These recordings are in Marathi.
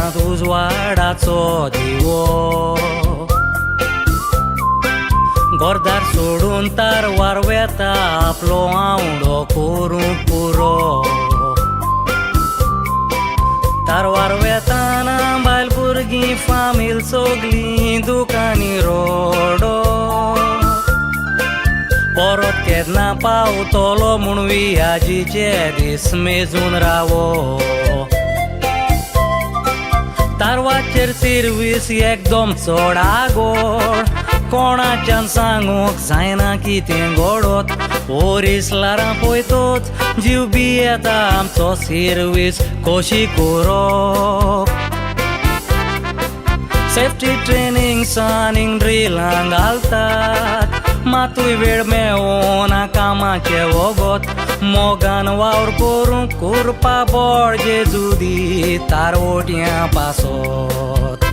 दारांत उजवाडाचो दिवो घरदार सोडून तारवार वेता आपलो आवडो करूंक पुरो तारवार वेताना बायल भुरगीं फामील सगलीं दुकानी रोडो परत केन्ना पावतलो म्हूण वियाजीचे दीस मेजून रावो तारवाचेर सर्वीस एकदम चड आगोड कोणाच्यान सांगूंक जायना कितें घडोत ओरिसलारां पळयतोच जीव बी येता आमचो सर्वीस कशी करप सेफ्टी ट्रेनिंग सानींग ड्रिलांक घालतात मातूय वेळ मेळोना कामाचे वगत मोगान वावर करूंक करपा बोड जेजुदी तारवोट्यां पासत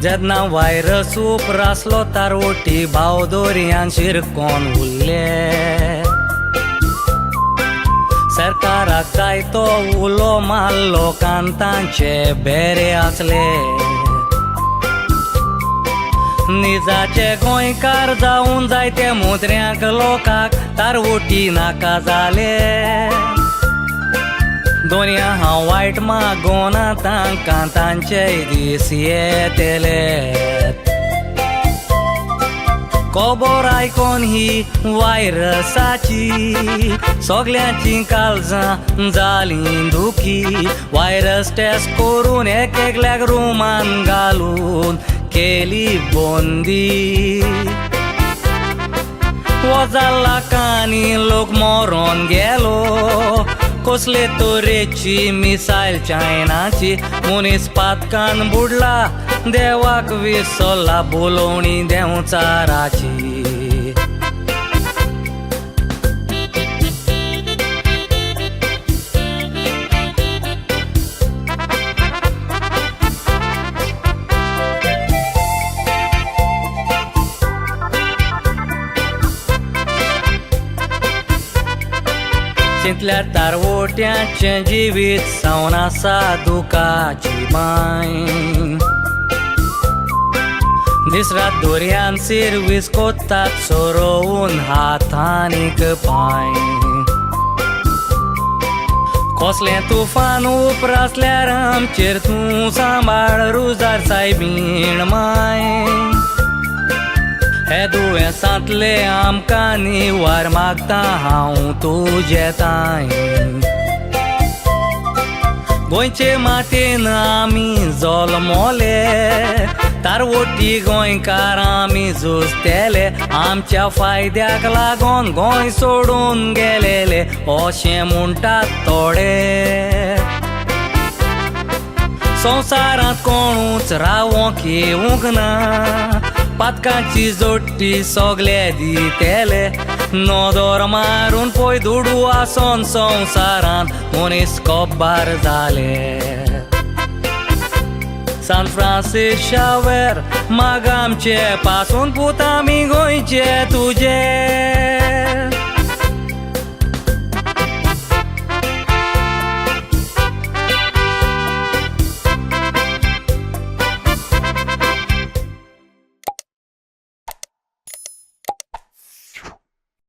जेन्ना वायरस उपरासलो तारवोटी बावदोरयान शिरकोन उरले सरकाराक जायतो उलो मारलो कांतांचे बेरे आसले निजाचे गोंयकार जावन जायते मुद्र्याक लोकांक तारवोटी नाका जाले दोनया हांव वायट मागोना तांकां तांचे दीस येतले खबर आयकोन ही वायरसाची सगल्यांची काळजां जालीं दुखी वायरस टेस्ट करून एकल्याक रुमान घालून केली बंदी वजाल लाखांनी लोक मरोन गेलो कसले तरेची मिसायल चायनाची मनीस पातकान बुडला देवाक विसरला बोलोवणी देंवचाराची चिंतल्यार तारवोट्याचें जिवीत सावन आसा दुखाची बाय दीस रात दोरयान सर्वीस कोत्तात सोरोवन हातांनीक पाय कसलें तुफान उपरासल्यार आमचेर तूं सांबाळ रुजार सायबीण माय हे दुयेंसांतले आमकां निवार मागता हांव तुजे ताय गोंयचे मातयेन आमी जल्मले तारवोटी गोंयकार आमी झुजतेले आमच्या फायद्याक लागोन गोंय सोडून गेलेले अशें म्हणटात थोडे संवसारांत कोणूच रावोंक येवंक ना पातकांची जोडटी सगळे दितेले नदर मारून पळय दुडू आसोन संवसारांत मनीस कब्बार जाले सान फ्रांसीस शावेर माग आमचे पासून पूत आमी गोंयचे तुजे